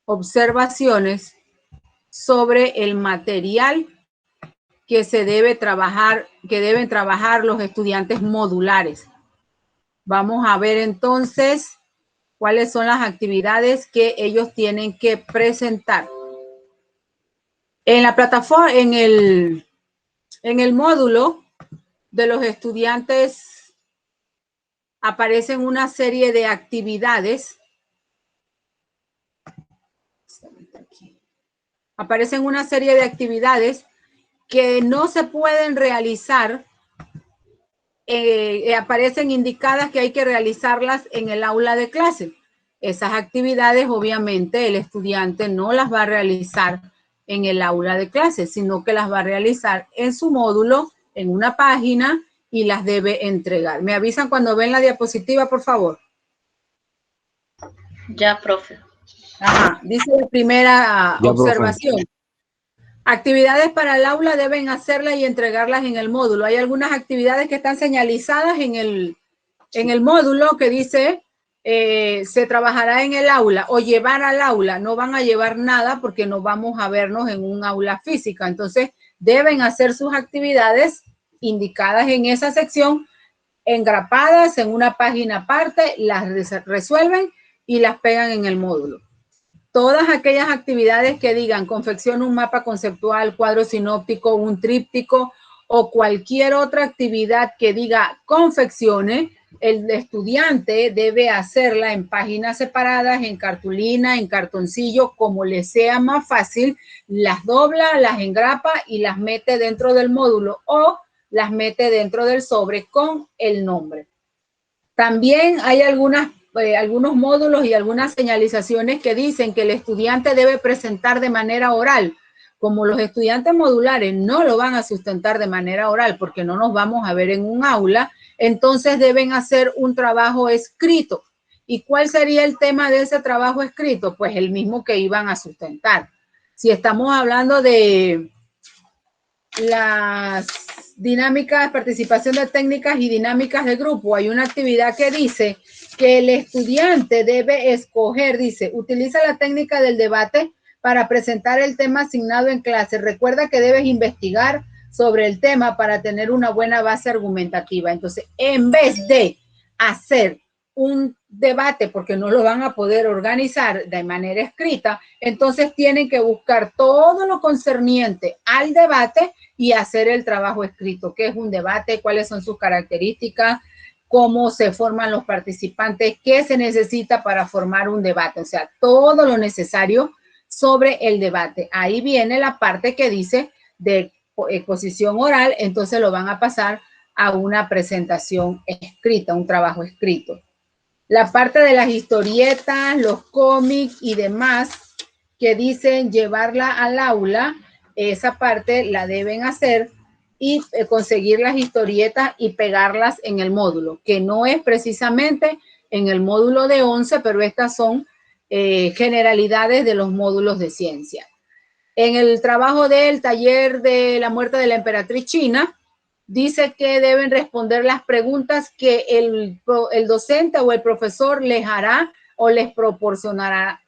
observaciones sobre el material que se debe trabajar, que deben trabajar los estudiantes modulares. Vamos a ver entonces cuáles son las actividades que ellos tienen que presentar. En la plataforma, en el módulo de los estudiantes aparecen una serie de actividades. Aparecen una serie de actividades que no se pueden realizar. Aparecen indicadas que hay que realizarlas en el aula de clase. Esas actividades, obviamente, el estudiante no las va a realizar en el aula de clase, sino que las va a realizar en su módulo, en una página, y las debe entregar. ¿Me avisan cuando ven la diapositiva, por favor? Ya, profe. Ajá, dice la primera observación. Profe. Actividades para el aula deben hacerlas y entregarlas en el módulo. Hay algunas actividades que están señalizadas en el módulo que dice se trabajará en el aula o llevar al aula. No van a llevar nada porque no vamos a vernos en un aula física. Entonces, deben hacer sus actividades indicadas en esa sección, engrapadas en una página aparte, las resuelven y las pegan en el módulo. Todas aquellas actividades que digan confecciona un mapa conceptual, cuadro sinóptico, un tríptico o cualquier otra actividad que diga confeccione, el estudiante debe hacerla en páginas separadas, en cartulina, en cartoncillo, como le sea más fácil, las dobla, las engrapa y las mete dentro del módulo o las mete dentro del sobre con el nombre. También hay algunos módulos y algunas señalizaciones que dicen que el estudiante debe presentar de manera oral. Como los estudiantes modulares no lo van a sustentar de manera oral porque no nos vamos a ver en un aula, entonces deben hacer un trabajo escrito. ¿Y cuál sería el tema de ese trabajo escrito? Pues el mismo que iban a sustentar. Si estamos hablando de las dinámicas, participación de técnicas y dinámicas de grupo, hay una actividad que dice que el estudiante debe escoger, dice, utiliza la técnica del debate para presentar el tema asignado en clase. Recuerda que debes investigar sobre el tema para tener una buena base argumentativa. Entonces, en vez de hacer un debate, porque no lo van a poder organizar de manera escrita, entonces tienen que buscar todo lo concerniente al debate y hacer el trabajo escrito. ¿Qué es un debate? ¿Cuáles son sus características? ¿Cómo se forman los participantes? ¿Qué se necesita para formar un debate? O sea, todo lo necesario sobre el debate. Ahí viene la parte que dice de exposición oral, entonces lo van a pasar a una presentación escrita, un trabajo escrito. La parte de las historietas, los cómics y demás que dicen llevarla al aula, esa parte la deben hacer y conseguir las historietas y pegarlas en el módulo, que no es precisamente en el módulo de 11, pero estas son generalidades de los módulos de ciencia. En el trabajo del taller de la muerte de la emperatriz china, dice que deben responder las preguntas que el docente o el profesor les hará o les proporcionará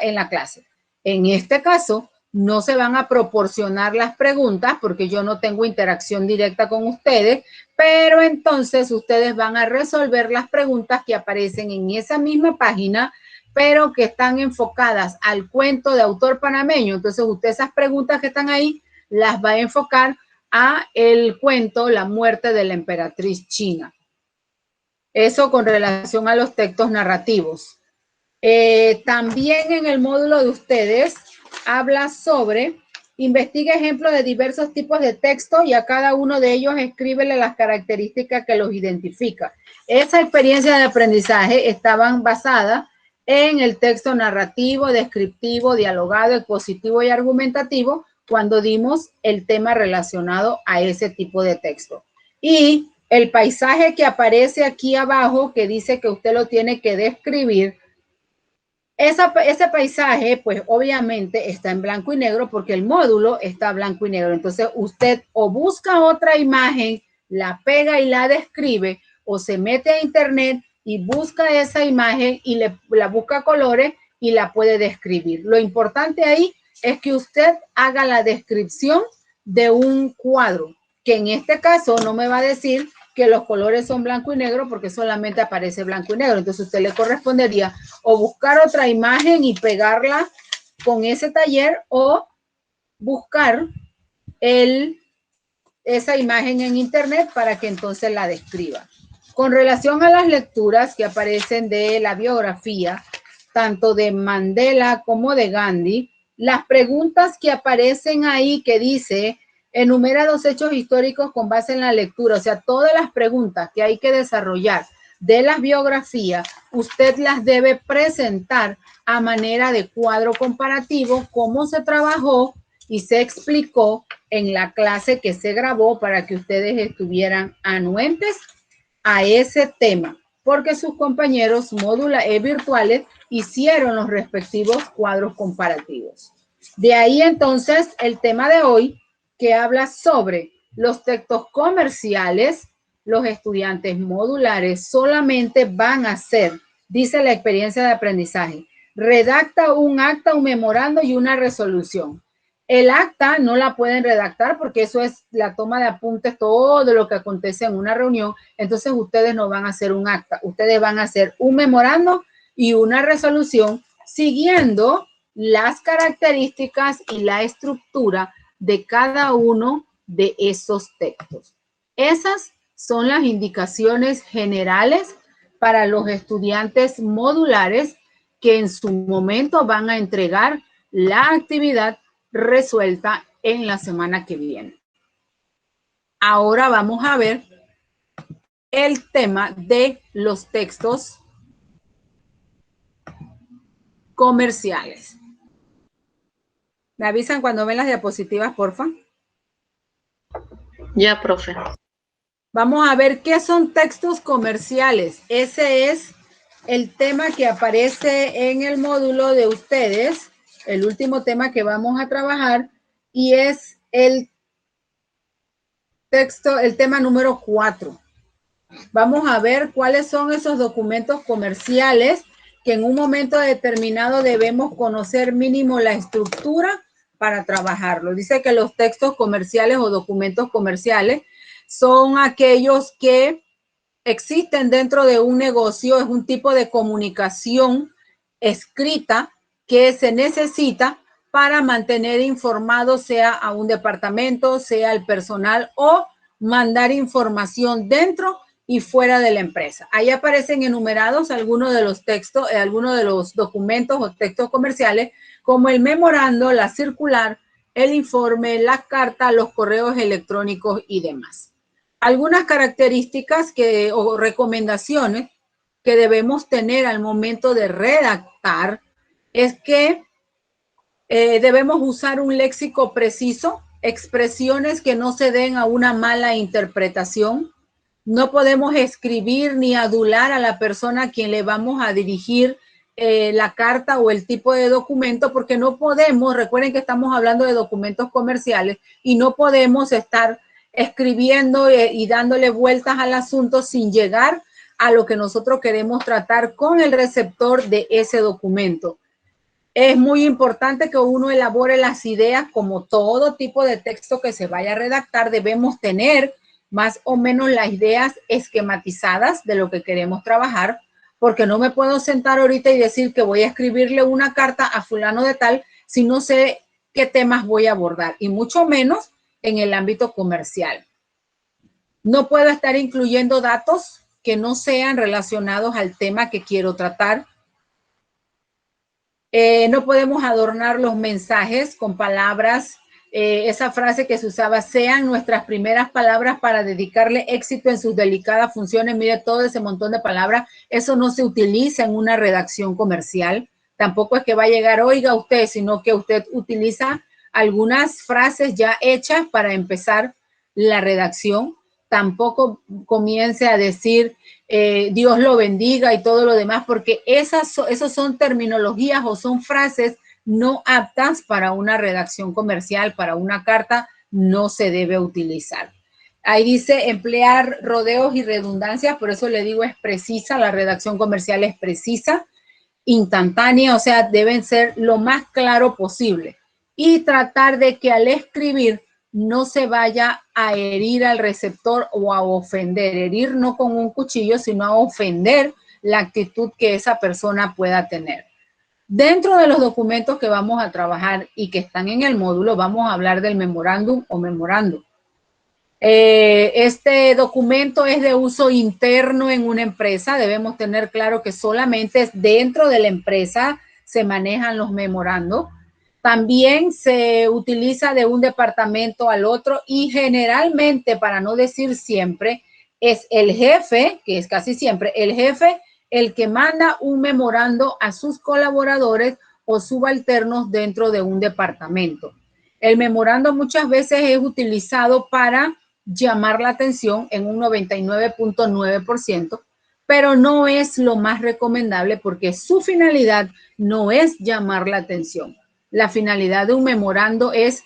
en la clase. En este caso, no se van a proporcionar las preguntas porque yo no tengo interacción directa con ustedes, pero entonces ustedes van a resolver las preguntas que aparecen en esa misma página, pero que están enfocadas al cuento de autor panameño. Entonces usted esas preguntas que están ahí las va a enfocar a el cuento La muerte de la emperatriz china. Eso con relación a los textos narrativos. También en el módulo de ustedes habla sobre investiga ejemplos de diversos tipos de texto y a cada uno de ellos escríbele las características que los identifica. Esa experiencia de aprendizaje estaban basadas en el texto narrativo, descriptivo, dialogado, expositivo y argumentativo, cuando dimos el tema relacionado a ese tipo de texto. Y el paisaje que aparece aquí abajo, que dice que usted lo tiene que describir, ese paisaje, pues obviamente está en blanco y negro porque el módulo está blanco y negro. Entonces usted o busca otra imagen, la pega y la describe, o se mete a internet y busca esa imagen y la busca colores y la puede describir. Lo importante ahí es que usted haga la descripción de un cuadro, que en este caso no me va a decir que los colores son blanco y negro porque solamente aparece blanco y negro. Entonces usted le correspondería o buscar otra imagen y pegarla con ese taller o buscar esa imagen en internet para que entonces la describa. Con relación a las lecturas que aparecen de la biografía, tanto de Mandela como de Gandhi, las preguntas que aparecen ahí que dice, enumera 2 hechos históricos con base en la lectura, o sea, todas las preguntas que hay que desarrollar de las biografías, usted las debe presentar a manera de cuadro comparativo, cómo se trabajó y se explicó en la clase que se grabó para que ustedes estuvieran anuentes a ese tema, porque sus compañeros virtuales hicieron los respectivos cuadros comparativos. De ahí entonces el tema de hoy que habla sobre los textos comerciales. Los estudiantes modulares solamente van a hacer, dice la experiencia de aprendizaje, redacta un acta, un memorando y una resolución. El acta no la pueden redactar porque eso es la toma de apuntes, todo lo que acontece en una reunión. Entonces ustedes no van a hacer un acta, ustedes van a hacer un memorando y una resolución siguiendo las características y la estructura de cada uno de esos textos. Esas son las indicaciones generales para los estudiantes modulares que en su momento van a entregar la actividad resuelta en la semana que viene. Ahora vamos a ver el tema de los textos comerciales. ¿Me avisan cuando ven las diapositivas, porfa? Ya, profe. Vamos a ver qué son textos comerciales. Ese es el tema que aparece en el módulo de ustedes, el último tema que vamos a trabajar, y es el tema número 4. Vamos a ver cuáles son esos documentos comerciales que en un momento determinado debemos conocer mínimo la estructura para trabajarlo. Dice que los textos comerciales o documentos comerciales son aquellos que existen dentro de un negocio, es un tipo de comunicación escrita que se necesita para mantener informado sea a un departamento, sea al personal o mandar información dentro y fuera de la empresa. Ahí aparecen enumerados algunos de los textos, algunos de los documentos o textos comerciales, como el memorando, la circular, el informe, la carta, los correos electrónicos y demás. Algunas características o recomendaciones que debemos tener al momento de redactar es que debemos usar un léxico preciso, expresiones que no se den a una mala interpretación. No podemos escribir ni adular a la persona a quien le vamos a dirigir la carta o el tipo de documento, porque no podemos, recuerden que estamos hablando de documentos comerciales y no podemos estar escribiendo y dándole vueltas al asunto sin llegar a lo que nosotros queremos tratar con el receptor de ese documento. Es muy importante que uno elabore las ideas. Como todo tipo de texto que se vaya a redactar, debemos tener más o menos las ideas esquematizadas de lo que queremos trabajar, porque no me puedo sentar ahorita y decir que voy a escribirle una carta a fulano de tal si no sé qué temas voy a abordar, y mucho menos en el ámbito comercial. No puedo estar incluyendo datos que no sean relacionados al tema que quiero tratar. No podemos adornar los mensajes con palabras, esa frase que se usaba, sean nuestras primeras palabras para dedicarle éxito en sus delicadas funciones. Mire todo ese montón de palabras, eso no se utiliza en una redacción comercial. Tampoco es que va a llegar, oiga usted, sino que usted utiliza algunas frases ya hechas para empezar la redacción. Tampoco comience a decir Dios lo bendiga y todo lo demás, porque esos son terminologías o son frases no aptas para una redacción comercial. Para una carta no se debe utilizar. Ahí dice emplear rodeos y redundancias, por eso le digo es precisa, la redacción comercial es precisa. instantáneas, o sea, deben ser lo más claro posible y tratar de que al escribir no se vaya a herir al receptor o a ofender. Herir no con un cuchillo, sino a ofender la actitud que esa persona pueda tener. Dentro de los documentos que vamos a trabajar y que están en el módulo, vamos a hablar del memorándum o memorando. Este documento es de uso interno en una empresa. Debemos tener claro que solamente dentro de la empresa se manejan los memorandos. También se utiliza de un departamento al otro y generalmente, para no decir siempre, es el jefe, que es casi siempre el jefe, el que manda un memorando a sus colaboradores o subalternos dentro de un departamento. El memorando muchas veces es utilizado para llamar la atención en un 99.9%, pero no es lo más recomendable porque su finalidad no es llamar la atención. La finalidad de un memorando es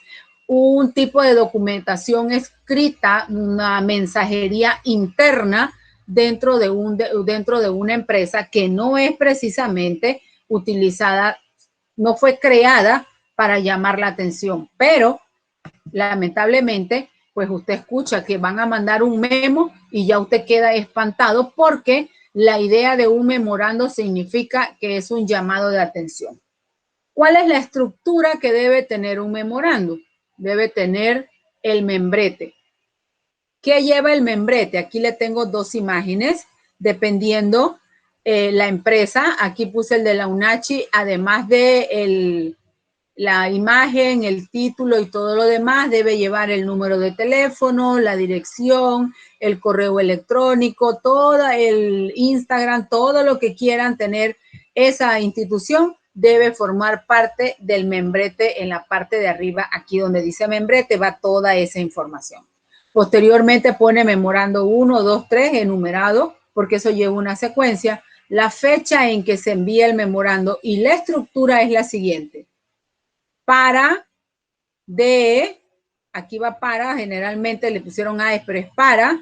un tipo de documentación escrita, una mensajería interna dentro de una empresa que no es precisamente utilizada, no fue creada para llamar la atención, pero lamentablemente, pues usted escucha que van a mandar un memo y ya usted queda espantado porque la idea de un memorando significa que es un llamado de atención. ¿Cuál es la estructura que debe tener un memorando? Debe tener el membrete. ¿Qué lleva el membrete? Aquí le tengo dos imágenes, dependiendo la empresa. Aquí puse el de la UNACHI, además de la imagen, el título y todo lo demás, debe llevar el número de teléfono, la dirección, el correo electrónico, todo el Instagram, todo lo que quieran tener esa institución debe formar parte del membrete. En la parte de arriba, aquí donde dice membrete, va toda esa información. Posteriormente pone memorando 1, 2, 3 enumerado, porque eso lleva una secuencia, la fecha en que se envía el memorando y la estructura es la siguiente. Para, de, aquí va para, generalmente le pusieron A, pero es para,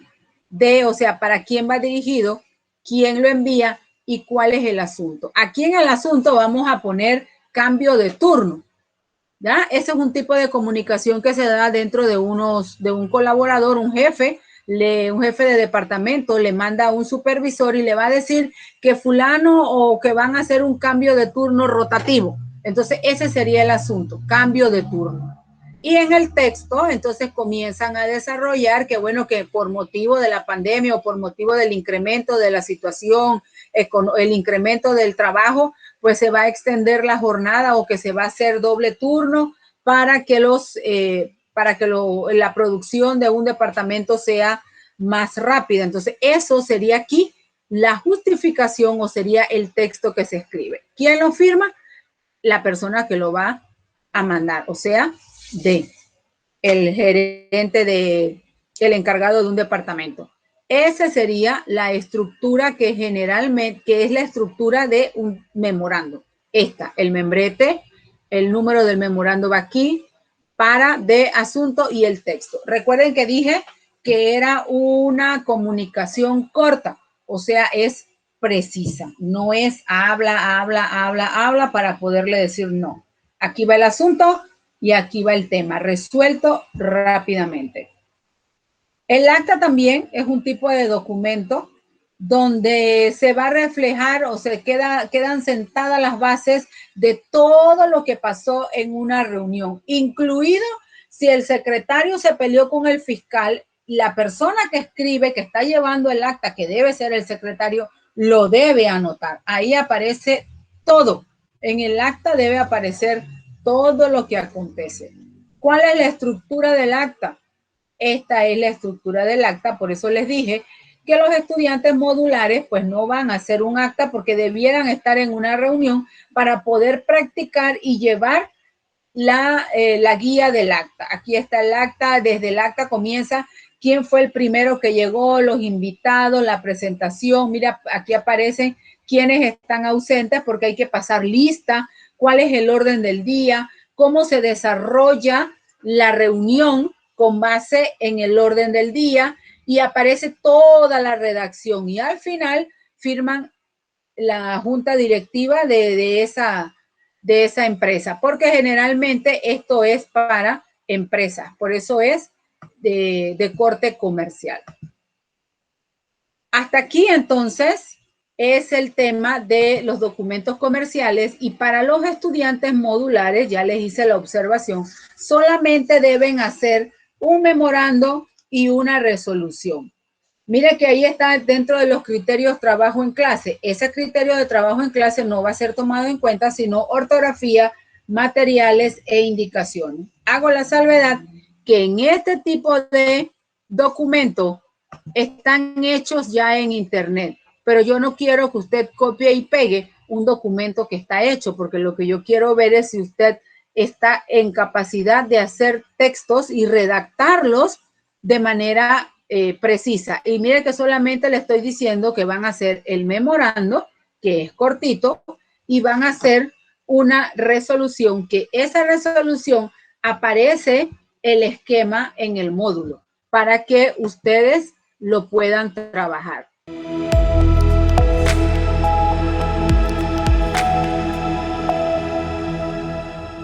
de, o sea, para quién va dirigido, quién lo envía y cuál es el asunto. Aquí en el asunto vamos a poner cambio de turno, ¿ya? Ese es un tipo de comunicación que se da dentro de un colaborador, un jefe de departamento le manda a un supervisor y le va a decir que fulano o que van a hacer un cambio de turno rotativo. Entonces, ese sería el asunto, cambio de turno. Y en el texto, entonces comienzan a desarrollar que, bueno, que por motivo de la pandemia o por motivo del incremento de la situación, el incremento del trabajo, pues se va a extender la jornada o que se va a hacer doble turno para que la producción de un departamento sea más rápida. Entonces, eso sería aquí la justificación o sería el texto que se escribe. ¿Quién lo firma? La persona que lo va a mandar, o sea, el gerente el encargado de un departamento. Esa sería la estructura que generalmente, que es la estructura de un memorando. El membrete, el número del memorando va aquí, para, de, asunto y el texto. Recuerden que dije que era una comunicación corta, o sea, es precisa, no es habla para poderle decir no. Aquí va el asunto y aquí va el tema, resuelto rápidamente. El acta también es un tipo de documento donde se va a reflejar o se quedan sentadas las bases de todo lo que pasó en una reunión, incluido si el secretario se peleó con el fiscal, la persona que escribe, que está llevando el acta, que debe ser el secretario, lo debe anotar. Ahí aparece todo. En el acta debe aparecer todo lo que acontece. ¿Cuál es la estructura del acta? Esta es la estructura del acta, por eso les dije que los estudiantes modulares pues no van a hacer un acta porque debieran estar en una reunión para poder practicar y llevar la guía del acta. Aquí está el acta, desde el acta comienza quién fue el primero que llegó, los invitados, la presentación. Mira, aquí aparecen quiénes están ausentes porque hay que pasar lista, cuál es el orden del día, cómo se desarrolla la reunión con base en el orden del día y aparece toda la redacción y al final firman la junta directiva de esa empresa, porque generalmente esto es para empresas, por eso es de corte comercial. Hasta aquí entonces es el tema de los documentos comerciales, y para los estudiantes modulares, ya les hice la observación, solamente deben hacer un memorando y una resolución. Mire que ahí está dentro de los criterios trabajo en clase. Ese criterio de trabajo en clase no va a ser tomado en cuenta, sino ortografía, materiales e indicaciones. Hago la salvedad que en este tipo de documentos están hechos ya en internet, pero yo no quiero que usted copie y pegue un documento que está hecho, porque lo que yo quiero ver es si usted está en capacidad de hacer textos y redactarlos de manera precisa. Y mire que solamente le estoy diciendo que van a hacer el memorando, que es cortito, y van a hacer una resolución, que esa resolución aparece el esquema en el módulo para que ustedes lo puedan trabajar.